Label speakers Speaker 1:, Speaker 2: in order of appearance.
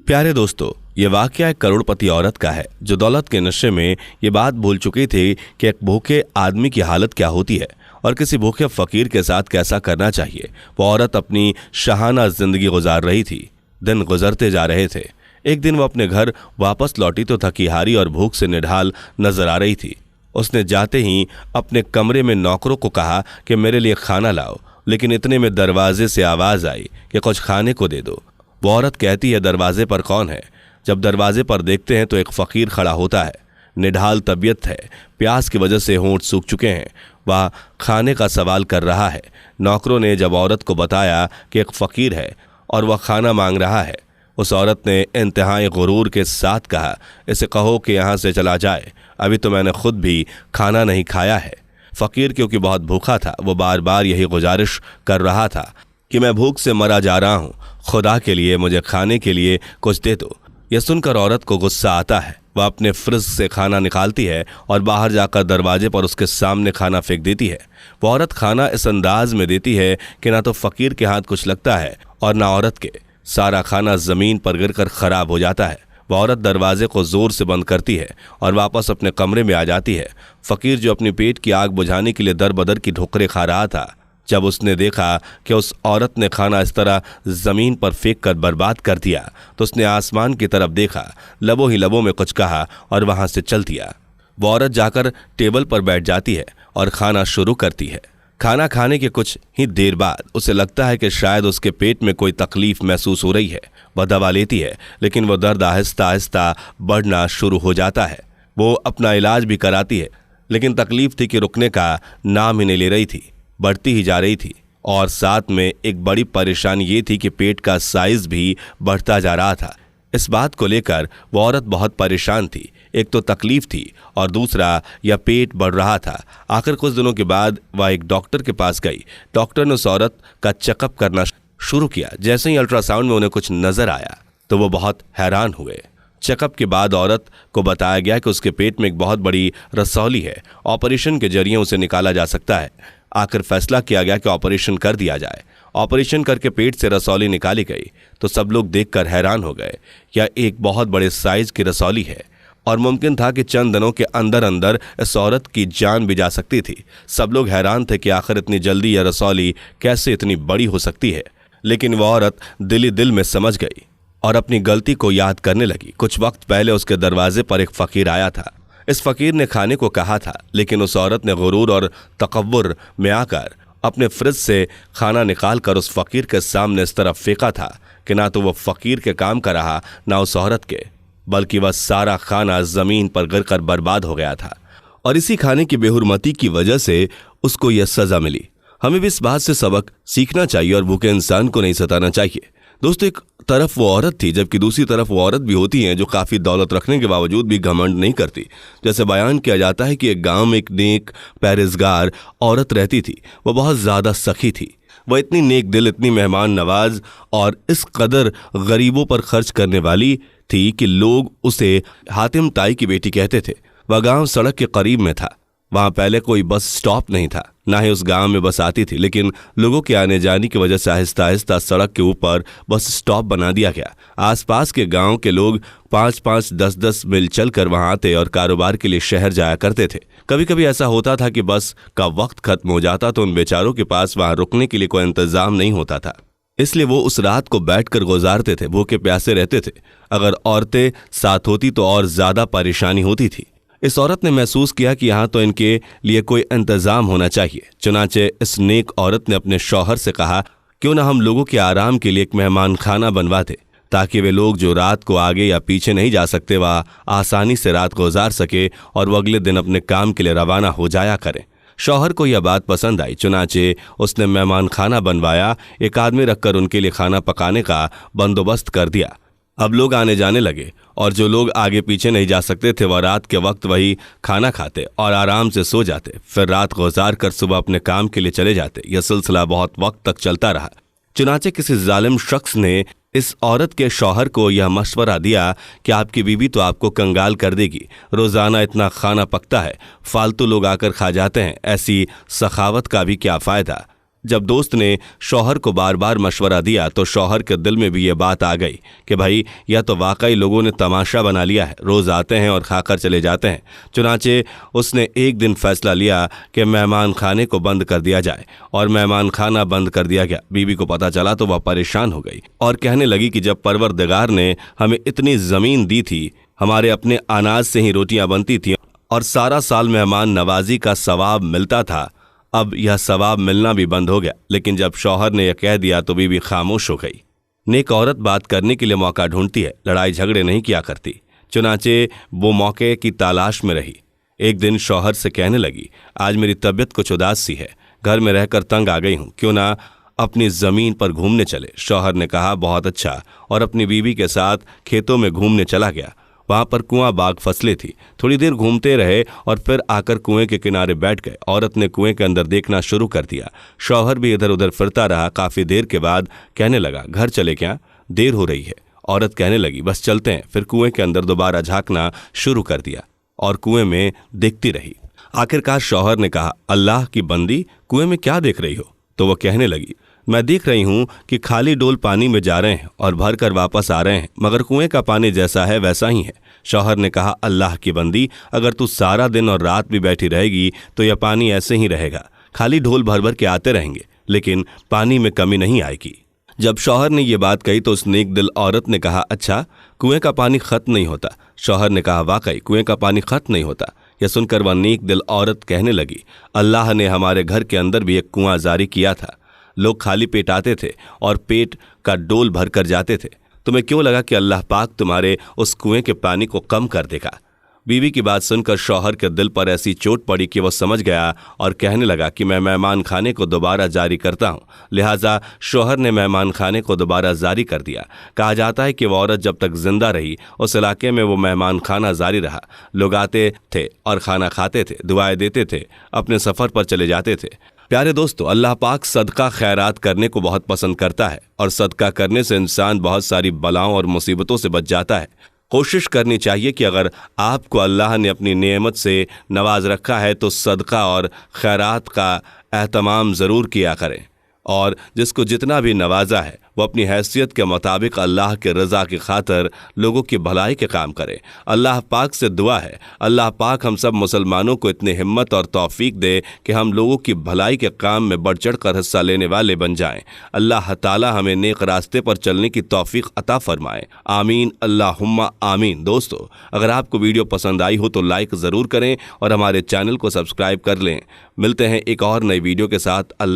Speaker 1: प्यारे दोस्तों, ये वाकया एक करोड़पति औरत का है जो दौलत के नशे में ये बात भूल चुकी थी कि एक भूखे आदमी की हालत क्या होती है और किसी भूखे फकीर के साथ कैसा करना चाहिए। वो औरत अपनी शाहाना जिंदगी गुजार रही थी। दिन गुजरते जा रहे थे। एक दिन वो अपने घर वापस लौटी तो थकी हारी और भूख से निढाल नजर आ रही थी। उसने जाते ही अपने कमरे में नौकरों को कहा कि मेरे लिए खाना लाओ, लेकिन इतने में दरवाजे से आवाज आई कि कुछ खाने को दे दो। वो औरत कहती है, दरवाजे पर कौन है? जब दरवाजे पर देखते हैं तो एक फकीर खड़ा होता है। निढाल तबीयत है, प्यास की वजह से होंठ सूख चुके हैं। वह खाने का सवाल कर रहा है। नौकरों ने जब औरत को बताया कि एक फकीर है और वह खाना मांग रहा है, उस औरत ने इंतहाई गुरूर के साथ कहा, इसे कहो कि यहाँ से चला जाए, अभी तो मैंने खुद भी खाना नहीं खाया है। फकीर क्योंकि बहुत भूखा था, वो बार बार यही गुजारिश कर रहा था कि मैं भूख से मरा जा रहा हूँ, खुदा के लिए मुझे खाने के लिए कुछ दे दो। यह सुनकर औरत को गुस्सा आता है। वह अपने फ्रिज से खाना निकालती है और बाहर जाकर दरवाजे पर उसके सामने खाना फेंक देती है। वह औरत खाना इस अंदाज में देती है कि ना तो फकीर के हाथ कुछ लगता है और ना औरत के। सारा खाना जमीन पर गिरकर खराब हो जाता है। वह औरत दरवाजे को जोर से बंद करती है और वापस अपने कमरे में आ जाती है। फकीर जो अपनी पेट की आग बुझाने के लिए दर बदर की ठोकरें खा रहा था, जब उसने देखा कि उस औरत ने खाना इस तरह जमीन पर फेंक कर बर्बाद कर दिया, तो उसने आसमान की तरफ देखा, लबों ही लबों में कुछ कहा और वहां से चल दिया। वो औरत जाकर टेबल पर बैठ जाती है और खाना शुरू करती है। खाना खाने के कुछ ही देर बाद उसे लगता है कि शायद उसके पेट में कोई तकलीफ महसूस हो रही है। वह दवा लेती है, लेकिन वह दर्द आहिस्ता आहिस्ता बढ़ना शुरू हो जाता है। वो अपना इलाज भी कराती है, लेकिन तकलीफ थी कि रुकने का नाम ही नहीं ले रही थी, बढ़ती ही जा रही थी। और साथ में एक बड़ी परेशानी ये थी कि पेट का साइज भी बढ़ता जा रहा था। इस बात को लेकर वो औरत बहुत परेशान थी। एक तो तकलीफ थी और दूसरा यह पेट बढ़ रहा था। आखिर कुछ दिनों के बाद वह एक डॉक्टर के पास गई। डॉक्टर ने उस औरत का चेकअप करना शुरू किया। जैसे ही अल्ट्रासाउंड में उन्हें कुछ नजर आया तो वो बहुत हैरान हुए। चेकअप के बाद औरत को बताया गया कि उसके पेट में एक बहुत बड़ी रसौली है। ऑपरेशन के जरिए उसे निकाला जा सकता है। आखिर फैसला किया गया कि ऑपरेशन कर दिया जाए। ऑपरेशन करके पेट से रसौली निकाली गई तो सब लोग देखकर हैरान हो गए। यह एक बहुत बड़े साइज की रसौली है और मुमकिन था कि चंद दिनों के अंदर अंदर इस औरत की जान भी जा सकती थी। सब लोग हैरान थे कि आखिर इतनी जल्दी यह रसौली कैसे इतनी बड़ी हो सकती है। लेकिन वह औरत दिल ही दिल में समझ गई और अपनी गलती को याद करने लगी। कुछ वक्त पहले उसके दरवाजे पर एक फकीर आया था। इस फकीर ने खाने को कहा था, लेकिन उस औरत ने गुरूर और तकव्वुर में आकर अपने फ्रिज से खाना निकालकर उस फकीर के सामने इस तरफ फेंका था कि ना तो वह फकीर के काम का रहा, ना उस औरत के, बल्कि वह सारा खाना जमीन पर गिरकर बर्बाद हो गया था। और इसी खाने की बेहुरमती की वजह से उसको यह सजा मिली। हमें भी इस बात से सबक सीखना चाहिए और भूखे इंसान को नहीं सताना चाहिए। दोस्तों, एक तरफ वो औरत थी, जबकि दूसरी तरफ वो औरत भी होती हैं जो काफ़ी दौलत रखने के बावजूद भी घमंड नहीं करती। जैसे बयान किया जाता है कि एक गांव में एक नेक परहेजगार औरत रहती थी। वह बहुत ज़्यादा सखी थी। वह इतनी नेक दिल, इतनी मेहमान नवाज और इस कदर गरीबों पर खर्च करने वाली थी कि लोग उसे हातिम ताई की बेटी कहते थे। वह गाँव सड़क के करीब में था। वहाँ पहले कोई बस स्टॉप नहीं था, ना ही उस गांव में बस आती थी, लेकिन लोगों के आने जाने की वजह से आहिस्ता आहिस्ता सड़क के ऊपर बस स्टॉप बना दिया गया। आसपास के गांव के लोग 5-5, 10-10 मील चलकर वहां आते और कारोबार के लिए शहर जाया करते थे। कभी कभी ऐसा होता था कि बस का वक्त खत्म हो जाता तो उन बेचारों के पास वहां रुकने के लिए कोई इंतजाम नहीं होता था, इसलिए वो उस रात को बैठकर गुजारते थे, भूखे प्यासे रहते थे। अगर औरतें साथ होती तो और ज्यादा परेशानी होती थी। इस औरत ने महसूस किया कि यहाँ तो इनके लिए कोई इंतजाम होना चाहिए। चुनाचे इस नेक औरत ने अपने शौहर से कहा, क्यों ना हम लोगों के आराम के लिए एक मेहमान खाना बनवा दे, ताकि वे लोग जो रात को आगे या पीछे नहीं जा सकते वह आसानी से रात गुजार सके और वह अगले दिन अपने काम के लिए रवाना हो जाया करें। शौहर को यह बात पसंद आई। चुनाचे उसने मेहमान खाना बनवाया, एक आदमी रखकर उनके लिए खाना पकाने का बंदोबस्त कर दिया। अब लोग आने जाने लगे और जो लोग आगे पीछे नहीं जा सकते थे वह रात के वक्त वही खाना खाते और आराम से सो जाते, फिर रात गुजार कर सुबह अपने काम के लिए चले जाते। यह सिलसिला बहुत वक्त तक चलता रहा। चुनाचे किसी जालिम शख्स ने इस औरत के शौहर को यह मशवरा दिया कि आपकी बीवी तो आपको कंगाल कर देगी, रोजाना इतना खाना पकता है, फालतू लोग आकर खा जाते हैं, ऐसी सखावत का भी क्या फायदा। जब दोस्त ने शौहर को बार बार मशवरा दिया तो शौहर के दिल में भी ये बात आ गई कि भाई यह तो वाकई लोगों ने तमाशा बना लिया है, रोज़ आते हैं और खाकर चले जाते हैं। चुनाचे उसने एक दिन फैसला लिया कि मेहमान खाने को बंद कर दिया जाए और मेहमान खाना बंद कर दिया गया। बीवी को पता चला तो वह परेशान हो गई और कहने लगी कि जब परवरदिगार ने हमें इतनी ज़मीन दी थी, हमारे अपने अनाज से ही रोटियां बनती थीं और सारा साल मेहमान नवाजी का सवाब मिलता था, अब यह सवाब मिलना भी बंद हो गया। लेकिन जब शौहर ने यह कह दिया तो बीवी खामोश हो गई। नेक औरत बात करने के लिए मौका ढूंढती है, लड़ाई झगड़े नहीं किया करती। चुनाचे वो मौके की तलाश में रही। एक दिन शौहर से कहने लगी, आज मेरी तबीयत कुछ उदास सी है, घर में रहकर तंग आ गई हूँ, क्यों ना अपनी ज़मीन पर घूमने चले। शौहर ने कहा, बहुत अच्छा, और अपनी बीवी के साथ खेतों में घूमने चला गया। वहाँ पर कुआं बाग फसलें थी। थोड़ी देर घूमते रहे और फिर आकर कुएं के किनारे बैठ गए। औरत ने कुएं के अंदर देखना शुरू कर दिया। शौहर भी इधर उधर फिरता रहा। काफ़ी देर के बाद कहने लगा, घर चले क्या, देर हो रही है। औरत कहने लगी, बस चलते हैं। फिर कुएं के अंदर दोबारा झांकना शुरू कर दिया और कुएं में देखती रही। आखिरकार शौहर ने कहा, अल्लाह की बंदी, कुएं में क्या देख रही हो? तो वह कहने लगी, मैं देख रही हूं कि खाली डोल पानी में जा रहे हैं और भर कर वापस आ रहे हैं, मगर कुएं का पानी जैसा है वैसा ही है। शौहर ने कहा, अल्लाह की बंदी, अगर तू सारा दिन और रात भी बैठी रहेगी तो यह पानी ऐसे ही रहेगा, खाली ढोल भर भर के आते रहेंगे, लेकिन पानी में कमी नहीं आएगी। जब शौहर ने यह बात कही तो उस नेक दिल औरत ने कहा, अच्छा, कुएं का पानी खत्म नहीं होता? शौहर ने कहा, वाकई कुएं का पानी खत्म नहीं होता। यह सुनकर वह नेक दिल औरत कहने लगी, अल्लाह ने हमारे घर के अंदर भी एक कुआं जारी किया था। लोग खाली पेट आते थे और पेट का डोल भर कर जाते थे। तुम्हें क्यों लगा कि अल्लाह पाक तुम्हारे उस कुएं के पानी को कम कर देगा? बीवी की बात सुनकर शौहर के दिल पर ऐसी चोट पड़ी कि वह समझ गया और कहने लगा कि मैं मेहमान खाने को दोबारा जारी करता हूँ। लिहाजा शौहर ने मेहमान खाने को दोबारा जारी कर दिया। कहा जाता है कि वह औरत जब तक जिंदा रही उस इलाके में वो मेहमान खाना जारी रहा। लोग आते थे और खाना खाते थे, दुआएं देते थे, अपने सफ़र पर चले जाते थे। प्यारे दोस्तों, अल्लाह पाक सदका खैरात करने को बहुत पसंद करता है और सदका करने से इंसान बहुत सारी बलाओं और मुसीबतों से बच जाता है। कोशिश करनी चाहिए कि अगर आपको अल्लाह ने अपनी नेमत से नवाज रखा है तो सदका और खैरात का एहतमाम ज़रूर किया करें, और जिसको जितना भी नवाजा है वो अपनी हैसियत के मुताबिक अल्लाह के रज़ा की खातिर लोगों की भलाई के काम करे। अल्लाह पाक से दुआ है, अल्लाह पाक हम सब मुसलमानों को इतनी हिम्मत और तौफीक दे कि हम लोगों की भलाई के काम में बढ़ चढ़ कर हिस्सा लेने वाले बन जाएं। अल्लाह ताला हमें नेक रास्ते पर चलने की तौफीक अता फरमाए। आमीन, अल्लाहुम्मा आमीन। दोस्तों, अगर आपको वीडियो पसंद आई हो तो लाइक ज़रूर करें और हमारे चैनल को सब्सक्राइब कर लें। मिलते हैं एक और नई वीडियो के साथ। अल्लाह